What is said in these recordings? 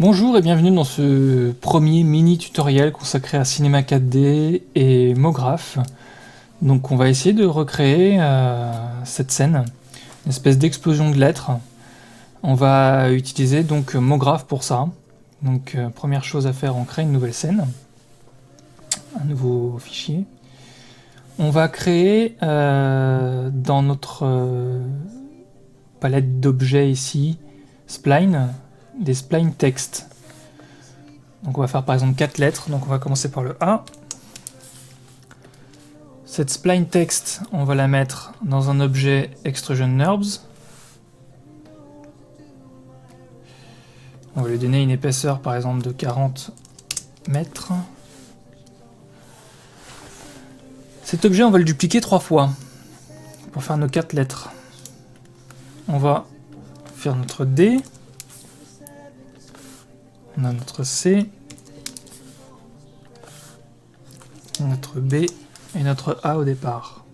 Bonjour et bienvenue dans ce premier mini tutoriel consacré à Cinema 4D et MoGraph. Donc on va essayer de recréer cette scène, une espèce d'explosion de lettres. On va utiliser donc MoGraph pour ça. Donc première chose à faire, on crée une nouvelle scène, un nouveau fichier. On va créer dans notre palette d'objets ici, spline, des spline text. Donc on va faire par exemple 4 lettres, donc on va commencer par le A. Cette spline text, on va la mettre dans un objet extrusion NURBS. On va lui donner une épaisseur par exemple de 40 mètres. Cet objet, on va le dupliquer 3 fois pour faire nos 4 lettres. On va faire notre D. On a notre C, notre B et notre A au départ.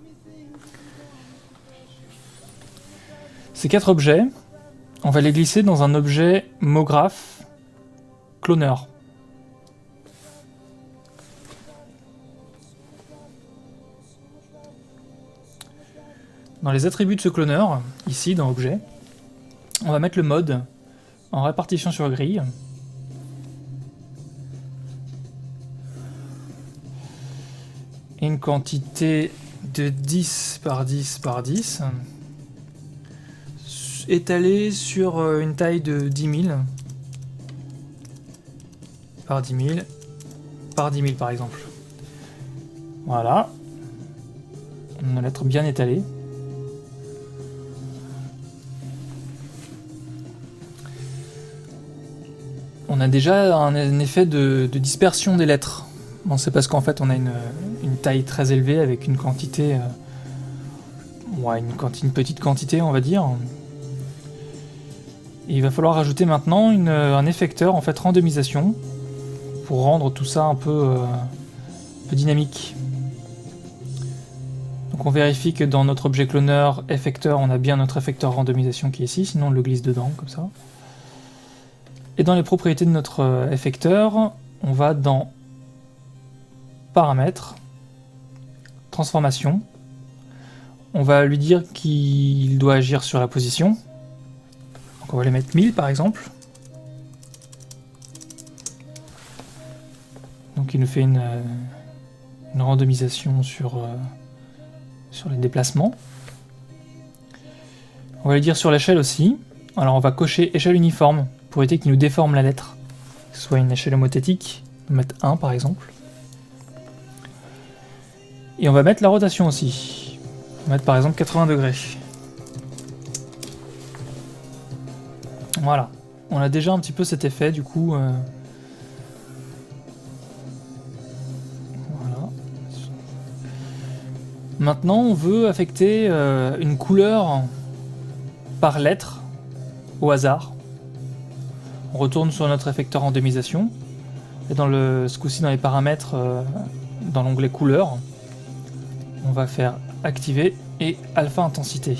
Ces 4 objets, on va les glisser dans un objet MoGraph cloner. Dans les attributs de ce cloner, ici dans Objet, on va mettre le mode en répartition sur grille. Une quantité de 10 par 10 par 10 étalée sur une taille de 10 000 par 10 000 par 10 000 par exemple. Voilà. On a la lettre bien étalée. On a déjà un effet de dispersion des lettres. Bon, c'est parce qu'en fait on a une taille très élevée avec une quantité, une petite quantité on va dire. Et il va falloir rajouter maintenant un effecteur en fait randomisation pour rendre tout ça un peu dynamique. Donc on vérifie que dans notre objet cloner effecteur on a bien notre effecteur randomisation qui est ici, sinon on le glisse dedans comme ça. Et dans les propriétés de notre effecteur, on va dans Paramètres, Transformation. On va lui dire qu'il doit agir sur la position. Donc on va les mettre 1000 par exemple. Donc il nous fait une randomisation sur les déplacements. On va lui dire sur l'échelle aussi. Alors on va cocher échelle uniforme pour éviter qu'il nous déforme la lettre. Que ce soit une échelle homothétique, on va mettre 1 par exemple. Et on va mettre la rotation aussi. On va mettre par exemple 80 degrés. Voilà. On a déjà un petit peu cet effet du coup. Voilà. Maintenant on veut affecter une couleur par lettre au hasard. On retourne sur notre effecteur randomisation. Et ce coup-ci dans les paramètres, dans l'onglet couleur, on va faire activer et alpha intensité.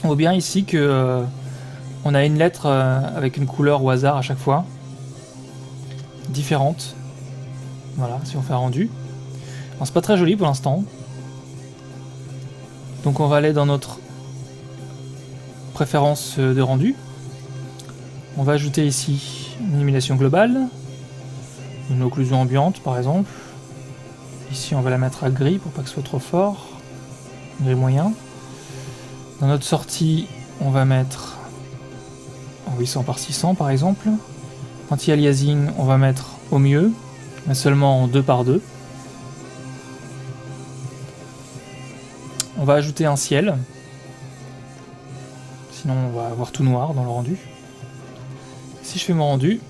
On voit bien ici que on a une lettre avec une couleur au hasard à chaque fois, différente. Voilà, si on fait un rendu. C'est pas très joli pour l'instant. Donc on va aller dans notre préférence de rendu. On va ajouter ici une émulation globale, une occlusion ambiante par exemple. Ici on va la mettre à gris pour pas que ce soit trop fort, gris moyen. Dans notre sortie on va mettre en 800 par 600 par exemple. Anti-aliasing on va mettre au mieux, mais seulement en 2 par 2. On va ajouter un ciel, sinon on va avoir tout noir dans le rendu. Si je fais mon rendu,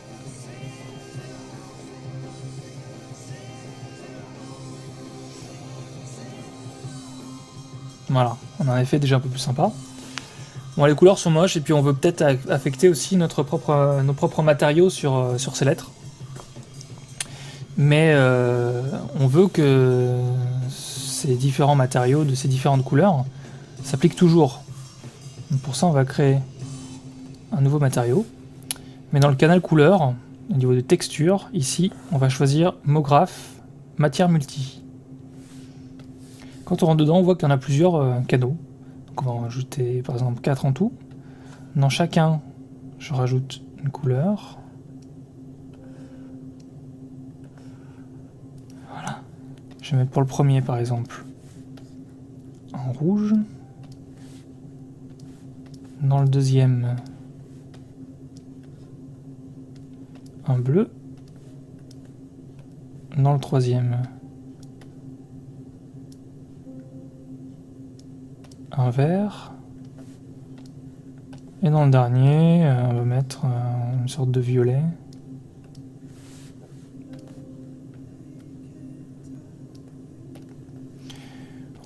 voilà, on a un effet déjà un peu plus sympa. Bon, les couleurs sont moches et puis on veut peut-être affecter aussi nos propres matériaux sur ces lettres. Mais on veut que ces différents matériaux de ces différentes couleurs s'appliquent toujours. Donc pour ça, on va créer un nouveau matériau. Mais dans le canal couleur, au niveau de texture, ici, on va choisir MoGraph, matière multi. Quand on rentre dedans, on voit qu'il y en a plusieurs canaux. Donc on va en rajouter par exemple 4 en tout. Dans chacun, je rajoute une couleur. Voilà. Je vais mettre pour le premier par exemple en rouge. Dans le deuxième, un bleu. Dans le troisième, un vert. Et dans le dernier, on va mettre une sorte de violet.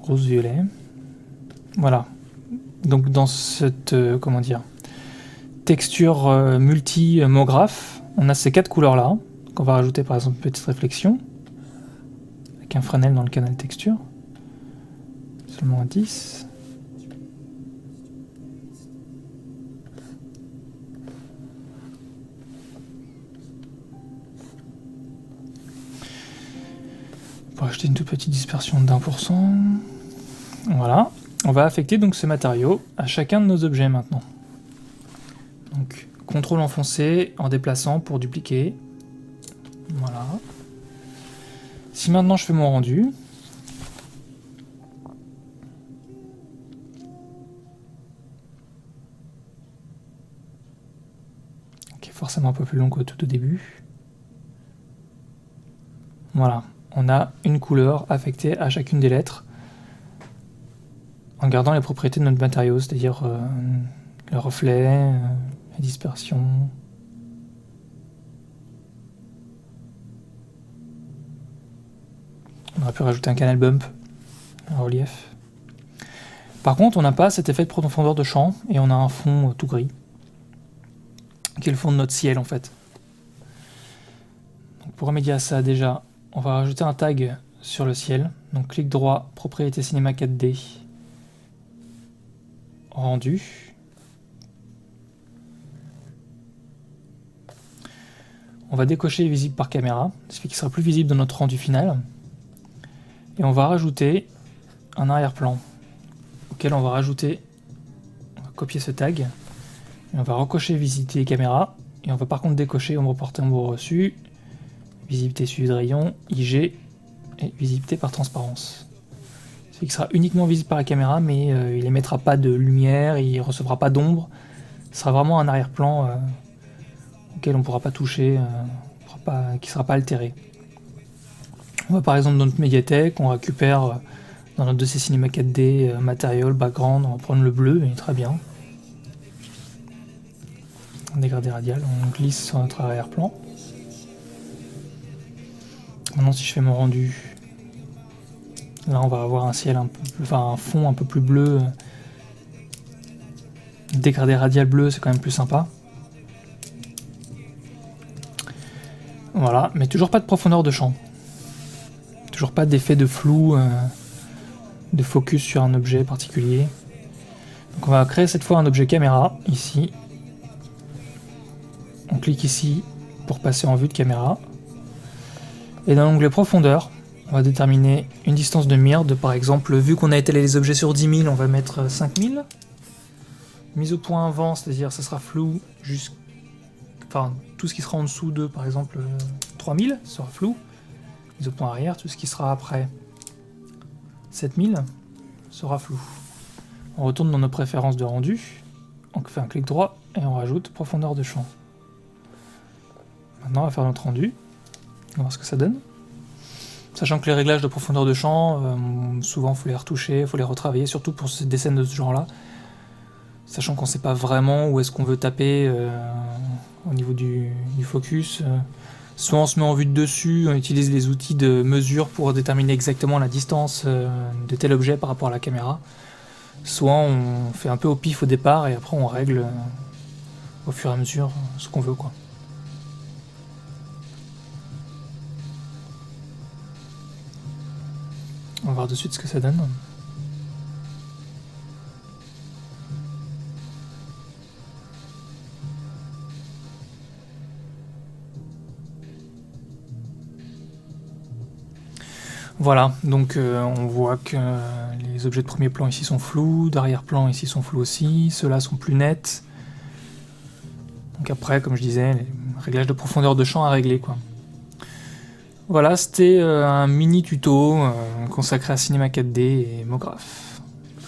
Rose-violet. Voilà. Donc dans cette texture multi-MoGraph, on a ces 4 couleurs-là. Donc on va rajouter par exemple une petite réflexion avec un Fresnel dans le canal texture. Seulement à 10. Pour acheter une toute petite dispersion de 1%. Voilà. On va affecter donc ces matériaux à chacun de nos objets maintenant. Donc CTRL enfoncé en déplaçant pour dupliquer. Voilà. Si maintenant je fais mon rendu, qui est forcément un peu plus long que tout au début. Voilà. On a une couleur affectée à chacune des lettres en gardant les propriétés de notre matériau, c'est-à-dire le reflet, la dispersion. On aurait pu rajouter un canal bump, un relief. Par contre, on n'a pas cet effet de profondeur de champ et on a un fond tout gris, qui est le fond de notre ciel en fait. Donc pour remédier à ça, déjà, on va rajouter un tag sur le ciel. Donc clic droit, propriété cinéma 4D, rendu. On va décocher visible par caméra, ce qui sera plus visible dans notre rendu final. Et on va rajouter un arrière-plan auquel on va rajouter, on va copier ce tag, et on va recocher visibilité caméra, et on va par contre décocher ombre portée, ombre reçue, visibilité suivie de rayon, IG, et visibilité par transparence. Ce qui sera uniquement visible par la caméra, mais il n'émettra pas de lumière, il ne recevra pas d'ombre. Ce sera vraiment un arrière-plan auquel on ne pourra pas toucher, qui ne sera pas altéré. On va par exemple dans notre médiathèque, on récupère dans notre dossier cinéma 4D, matériel, background, on va prendre le bleu, il est très bien. Dégradé radial, on glisse sur notre arrière-plan. Maintenant si je fais mon rendu, là on va avoir un ciel un fond un peu plus bleu. Dégradé radial bleu, c'est quand même plus sympa. Voilà, mais toujours pas de profondeur de champ. Toujours pas d'effet de flou, de focus sur un objet particulier. Donc on va créer cette fois un objet caméra, ici. On clique ici pour passer en vue de caméra. Et dans l'onglet profondeur, on va déterminer une distance de mire de, par exemple, vu qu'on a étalé les objets sur 10 000, on va mettre 5 000. Mise au point avant, c'est-à-dire ça sera flou, tout ce qui sera en dessous de, par exemple, 3000 sera flou. Mise au point arrière, tout ce qui sera après 7000 sera flou. On retourne dans nos préférences de rendu, on fait un clic droit et on rajoute profondeur de champ. Maintenant on va faire notre rendu, on va voir ce que ça donne. Sachant que les réglages de profondeur de champ, souvent il faut les retoucher, il faut les retravailler, surtout pour des scènes de ce genre-là. Sachant qu'on ne sait pas vraiment où est-ce qu'on veut taper au niveau du focus. Soit on se met en vue de dessus, on utilise les outils de mesure pour déterminer exactement la distance de tel objet par rapport à la caméra. Soit on fait un peu au pif au départ et après on règle au fur et à mesure ce qu'on veut, quoi. On va voir de suite ce que ça donne. Voilà, donc on voit que les objets de premier plan ici sont flous, d'arrière-plan ici sont flous aussi, ceux-là sont plus nets. Donc après, comme je disais, les réglages de profondeur de champ à régler, quoi. Voilà, c'était un mini tuto consacré à Cinema 4D et Mograph.